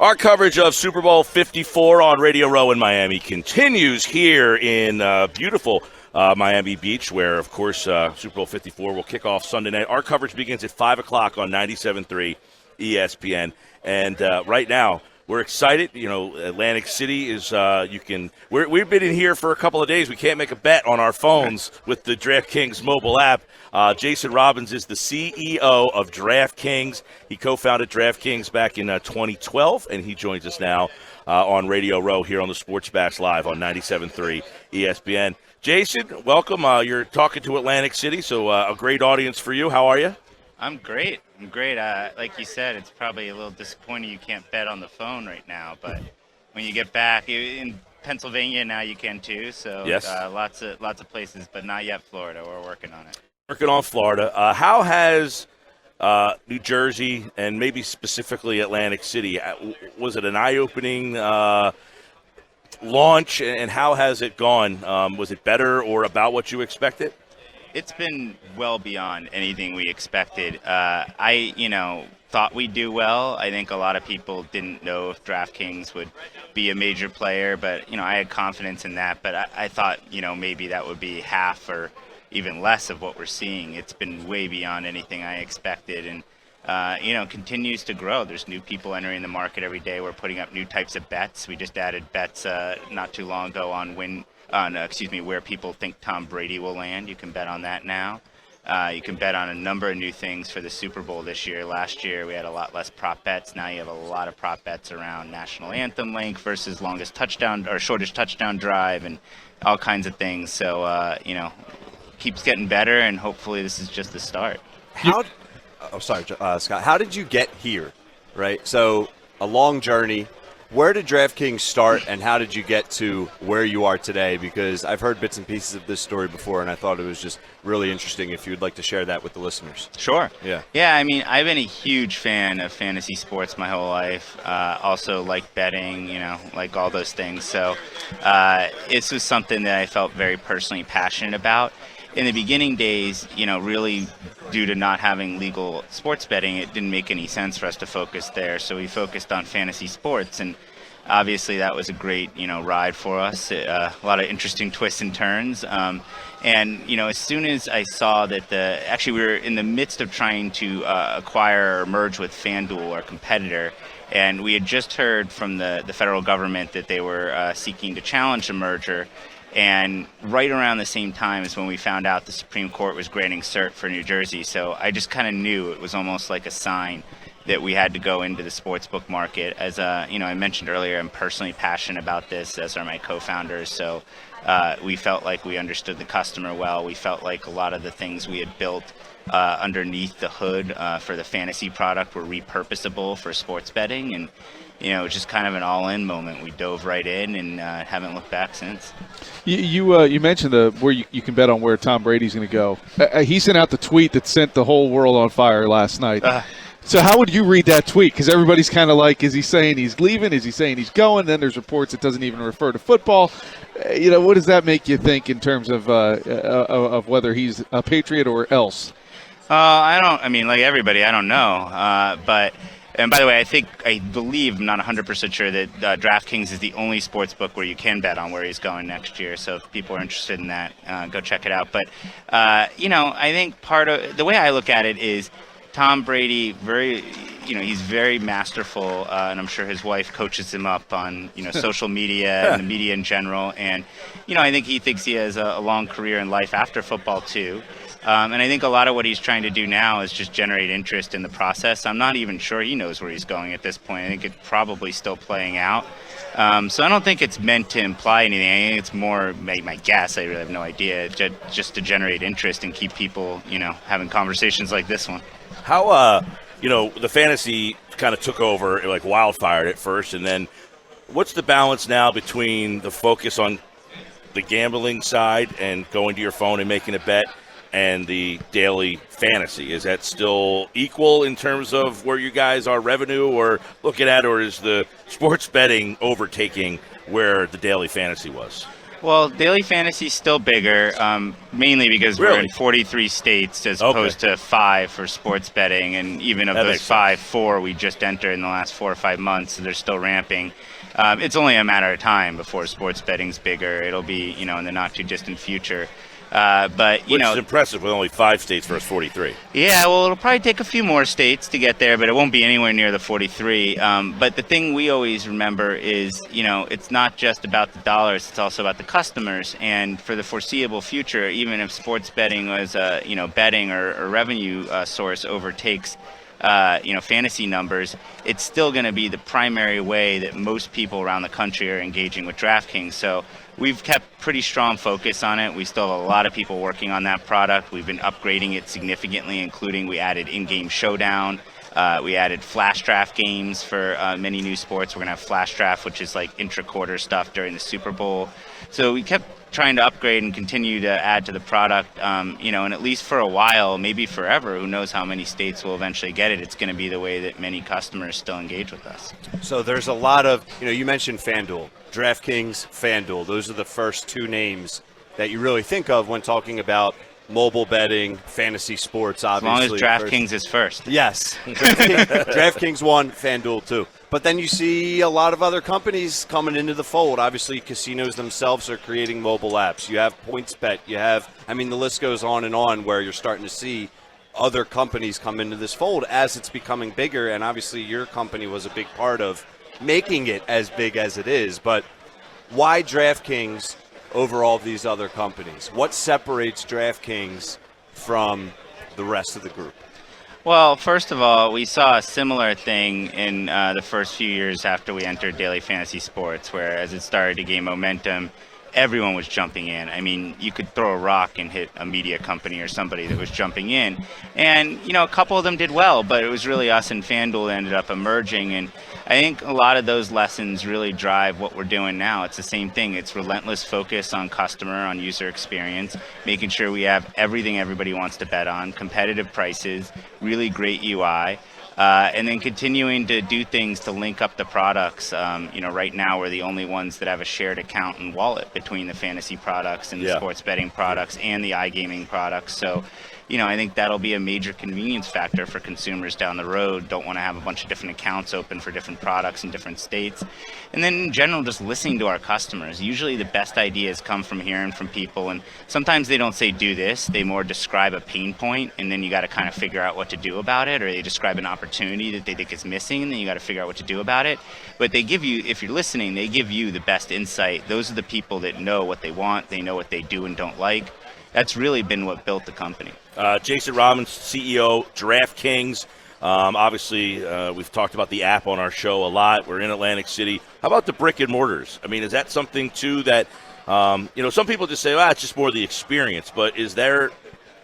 Our coverage of Super Bowl 54 on Radio Row in Miami continues here in beautiful Miami Beach, where, of course, Super Bowl 54 will kick off Sunday night. Our coverage begins at 5 o'clock on 97.3 ESPN. And right now, we're excited. You know, Atlantic City is we've been in here for a couple of days. We can't make a bet on our phones with the DraftKings mobile app. Jason Robbins is the CEO of DraftKings. He co-founded DraftKings back in 2012, and he joins us now on Radio Row here on the Sports Bash Live on 97.3 ESPN. Jason, welcome. You're talking to Atlantic City, so a great audience for you. How are you? I'm great. Like you said, it's probably a little disappointing you can't bet on the phone right now, but when you get back in Pennsylvania now, you can too. So yes. Lots of places, but not yet Florida. We're working on it. Working on Florida. How has New Jersey and maybe specifically Atlantic City, was it an eye-opening launch, and how has it gone? Was it better or about what you expected? It's been well beyond anything we expected. I thought we'd do well. I think a lot of people didn't know if DraftKings would be a major player, but, I had confidence in that. But I thought, maybe that would be half or even less of what we're seeing. It's been way beyond anything I expected, and, continues to grow. There's new people entering the market every day. We're putting up new types of bets. We just added bets not too long ago on where people think Tom Brady will land. You can bet on that now. You can bet on a number of new things for the Super Bowl this year. Last year, we had a lot less prop bets. Now you have a lot of prop bets around national anthem length versus longest touchdown or shortest touchdown drive and all kinds of things. So, keeps getting better, and hopefully this is just the start. Scott, how did you get here, right? So a long journey. Where did DraftKings start, and how did you get to where you are today? Because I've heard bits and pieces of this story before, and I thought it was just really interesting if you'd like to share that with the listeners. Sure. Yeah. Yeah, I mean, I've been a huge fan of fantasy sports my whole life. Also like betting, like all those things. So this was something that I felt very personally passionate about. In the beginning days, really due to not having legal sports betting, it didn't make any sense for us to focus there. So we focused on fantasy sports, and obviously that was a great, ride for us. A lot of interesting twists and turns. And, as soon as I saw that we were in the midst of trying to acquire or merge with FanDuel, our competitor, and we had just heard from the federal government that they were seeking to challenge the merger. And right around the same time is when we found out the Supreme Court was granting cert for New Jersey. So I just kind of knew it was almost like a sign that we had to go into the sportsbook market. As I mentioned earlier, I'm personally passionate about this, as are my co-founders. So we felt like we understood the customer well. We felt like a lot of the things we had built underneath the hood for the fantasy product were repurposable for sports betting. And it was just kind of an all-in moment. We dove right in and haven't looked back since. You mentioned where you can bet on where Tom Brady's going to go. He sent out the tweet that sent the whole world on fire last night. So how would you read that tweet? Because everybody's kind of like, is he saying he's leaving? Is he saying he's going? Then there's reports it doesn't even refer to football. What does that make you think in terms of whether he's a Patriot or else? Like everybody, I don't know. And by the way, I believe, I'm not 100% sure that DraftKings is the only sports book where you can bet on where he's going next year. So if people are interested in that, go check it out. But, I think part of the way I look at it is Tom Brady, he's very masterful, and I'm sure his wife coaches him up on, social media and the media in general. And, I think he thinks he has a long career in life after football, too. And I think a lot of what he's trying to do now is just generate interest in the process. I'm not even sure he knows where he's going at this point. I think it's probably still playing out. So I don't think it's meant to imply anything. I think it's more my guess. I really have no idea. Just to generate interest and keep people, having conversations like this one. How, the fantasy kind of took over like wildfire at first, and then what's the balance now between the focus on the gambling side and going to your phone and making a bet and the daily fantasy? Is that still equal in terms of where you guys are revenue or looking at, or is the sports betting overtaking where the daily fantasy was? Well, daily fantasy is still bigger, mainly because we're Really? in 43 states as Okay. opposed to 5 for sports betting, and even of That those makes 5, 4 we just entered in the last 4 or 5 months, so they're still ramping. It's only a matter of time before sports betting's bigger. It'll be, in the not too distant future. But Which is impressive with only 5 states versus 43. yeah, well, it'll probably take a few more states to get there, but it won't be anywhere near the 43. But the thing we always remember is, it's not just about the dollars; it's also about the customers. And for the foreseeable future, even if sports betting as a, betting or revenue source overtakes, fantasy numbers, it's still going to be the primary way that most people around the country are engaging with DraftKings. So we've kept pretty strong focus on it. We still have a lot of people working on that product. We've been upgrading it significantly, including we added in-game showdown. We added flash draft games for many new sports. We're going to have flash draft, which is like intra-quarter stuff during the Super Bowl. So we kept trying to upgrade and continue to add to the product, and at least for a while, maybe forever, who knows how many states will eventually get it. It's going to be the way that many customers still engage with us. So there's a lot of, you mentioned FanDuel, DraftKings, FanDuel. Those are the first two names that you really think of when talking about mobile betting, fantasy sports, obviously. As long as DraftKings is first. Yes. DraftKings 1, FanDuel 2. But then you see a lot of other companies coming into the fold. Obviously, casinos themselves are creating mobile apps. You have PointsBet. You have, the list goes on and on where you're starting to see other companies come into this fold as it's becoming bigger. And obviously, your company was a big part of making it as big as it is. But why DraftKings over all of these other companies? What separates DraftKings from the rest of the group? Well, first of all, we saw a similar thing in the first few years after we entered daily fantasy sports, where as it started to gain momentum, everyone was jumping in. You could throw a rock and hit a media company or somebody that was jumping in. And, a couple of them did well, but it was really us and FanDuel that ended up emerging. And I think a lot of those lessons really drive what we're doing now. It's the same thing. It's relentless focus on customer, on user experience, making sure we have everything everybody wants to bet on, competitive prices, really great UI. And then continuing to do things to link up the products. Right now we're the only ones that have a shared account and wallet between the fantasy products and the sports betting products and the iGaming products. So, I think that'll be a major convenience factor for consumers down the road. Don't want to have a bunch of different accounts open for different products in different states. And then in general, just listening to our customers. Usually the best ideas come from hearing from people. And sometimes they don't say do this. They more describe a pain point, and then you got to kind of figure out what to do about it. Or they describe an opportunity that they think is missing, and then you got to figure out what to do about it. But they give you, if you're listening, they give you the best insight. Those are the people that know what they want. They know what they do and don't like. That's really been what built the company. Jason Robbins, CEO, DraftKings. Obviously, we've talked about the app on our show a lot. We're in Atlantic City. How about the brick and mortars? Is that something, too, that, some people just say, it's just more the experience. But is there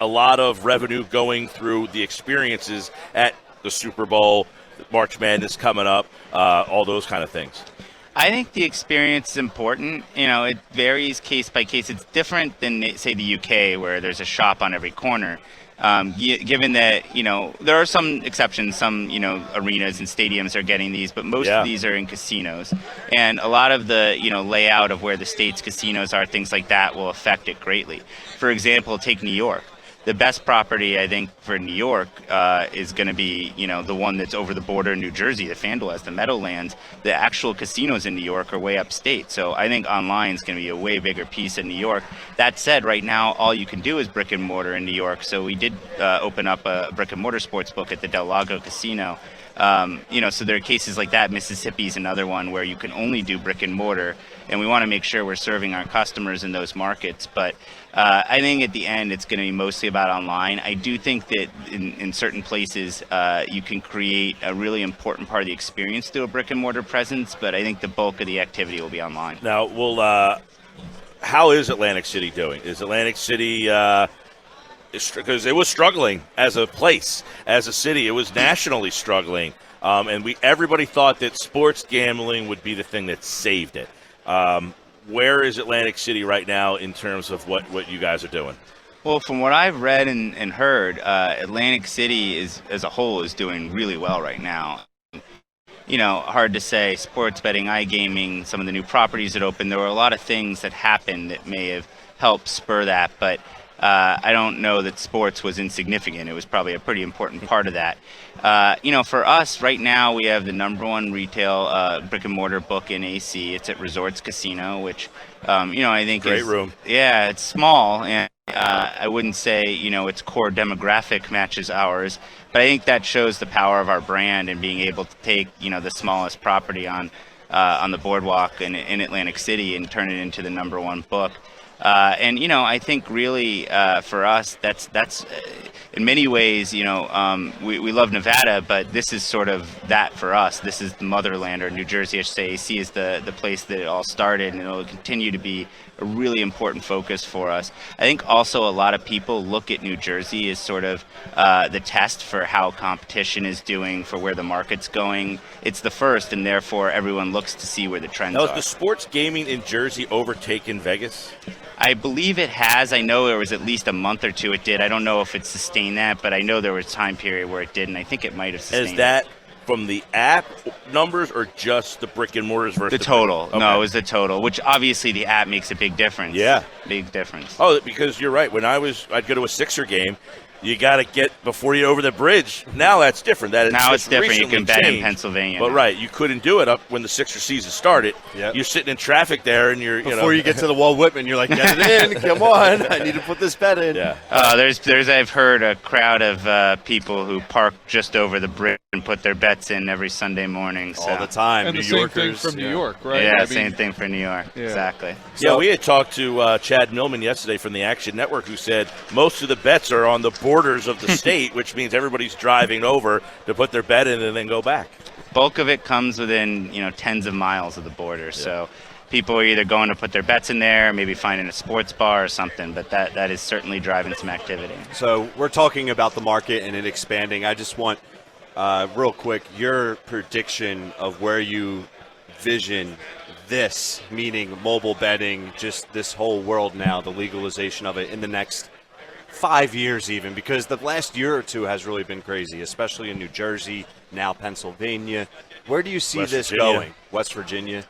a lot of revenue going through the experiences at the Super Bowl, March Madness coming up, all those kind of things? I think the experience is important. It varies case by case. It's different than, say, the UK, where there's a shop on every corner. Given that, there are some exceptions. Some, arenas and stadiums are getting these, but most of these are in casinos. And a lot of the, layout of where the state's casinos are, things like that, will affect it greatly. For example, take New York. The best property, I think, for New York is going to be, the one that's over the border in New Jersey, the FanDuel has the Meadowlands. The actual casinos in New York are way upstate. So I think online is going to be a way bigger piece in New York. That said, right now, all you can do is brick and mortar in New York. So we did open up a brick and mortar sports book at the Del Lago Casino. So there are cases like that. Mississippi's another one where you can only do brick and mortar, and we want to make sure we're serving our customers in those markets. But I think at the end, it's going to be mostly about online. I do think that in certain places, you can create a really important part of the experience through a brick and mortar presence, but I think the bulk of the activity will be online. Now, how is Atlantic City doing? Is Atlantic City because it was struggling as a place, as a city. It was nationally struggling, and everybody thought that sports gambling would be the thing that saved it. Where is Atlantic City right now in terms of what you guys are doing? Well, from what I've read and heard, Atlantic City as a whole is doing really well right now. hard to say. Sports betting, iGaming, some of the new properties that opened, there were a lot of things that happened that may have helped spur that, but I don't know that sports was insignificant. It was probably a pretty important part of that. For us right now, we have the #1 retail brick and mortar book in AC. It's at Resorts Casino, which I think Great room. Yeah, it's small, and I wouldn't say its core demographic matches ours, but I think that shows the power of our brand and being able to take the smallest property on the boardwalk in Atlantic City and turn it into the #1 book. I think really for us, that's in many ways, we love Nevada, but this is sort of that for us. This is the motherland, or New Jersey, I should say. AC is the place that it all started, and it will continue to be a really important focus for us. I think also a lot of people look at New Jersey as sort of the test for how competition is doing, for where the market's going. It's the first, and therefore everyone looks to see where the trends Now, are. has the sports gaming in Jersey overtaken Vegas? I believe it has. I know there was at least a month or two it did. I don't know if it sustained that, but I know there was a time period where it did, and I think it might have sustained Is that from the app numbers or just the brick and mortars versus the total. Okay. No, it was the total, which obviously the app makes a big difference. Yeah. Big difference. Oh, because you're right. When I'd go to a Sixer game, you got to get before you over the bridge. Now that's different. Now it's different. You recently can bet in changed. Pennsylvania. But now. right, you couldn't do it up when the Sixer season started. Yep. You're sitting in traffic there, and Before you get to the Walt Whitman, you're like, get it in, come on, I need to put this bet in. Yeah. There's I've heard a crowd of people who park just over the bridge and put their bets in every Sunday morning. So. All the time. And New the same Yorkers, thing from New York, right? Yeah, I mean, same thing for New York. Yeah. Exactly. Yeah, we had talked to Chad Millman yesterday from the Action Network, who said most of the bets are on the borders of the state, which means everybody's driving over to put their bet in and then go back. Bulk of it comes within tens of miles of the border. So people are either going to put their bets in there, maybe finding a sports bar or something, but that is certainly driving some activity. So we're talking about the market and it expanding. I just want, real quick, your prediction of where you vision this, meaning mobile betting, just this whole world now, the legalization of it in the next 5 years even, because the last year or two has really been crazy, especially in New Jersey, now Pennsylvania. Where do you see this going? West Virginia?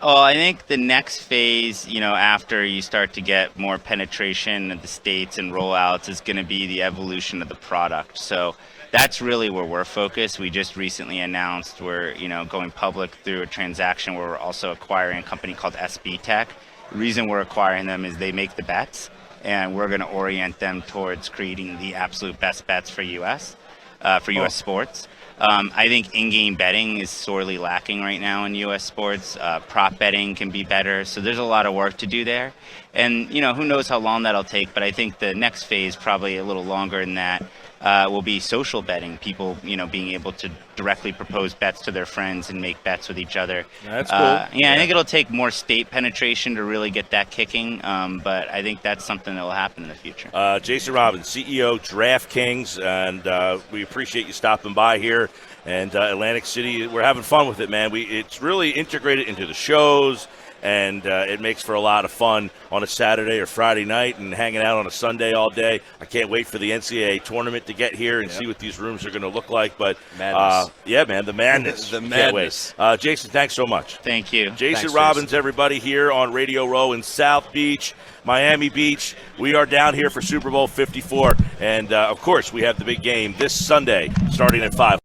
Oh, I think the next phase, after you start to get more penetration of the states and rollouts, is going to be the evolution of the product. So that's really where we're focused. We just recently announced we're, going public through a transaction where we're also acquiring a company called SB Tech. The reason we're acquiring them is they make the bets, and we're going to orient them towards creating the absolute best bets for U.S. Sports. I think in-game betting is sorely lacking right now in U.S. sports. Prop betting can be better, so there's a lot of work to do there. And, who knows how long that'll take, but I think the next phase, probably a little longer than that, will be social betting. People, being able to directly propose bets to their friends and make bets with each other. That's cool. I think it'll take more state penetration to really get that kicking, but I think that's something that will happen in the future. Jason Robbins, CEO, DraftKings, and we appreciate you stopping by here. And Atlantic City, we're having fun with it, man. It's really integrated into the shows, and it makes for a lot of fun on a Saturday or Friday night and hanging out on a Sunday all day. I can't wait for the NCAA tournament to get here and see what these rooms are going to look like. But yeah, man, the madness. The Can't madness. wait. Jason, thanks so much. Thank you. Jason Thanks, Robbins, Jason. everybody, here on Radio Row in South Beach, Miami Beach. We are down here for Super Bowl 54. And, of course, we have the big game this Sunday starting at 5.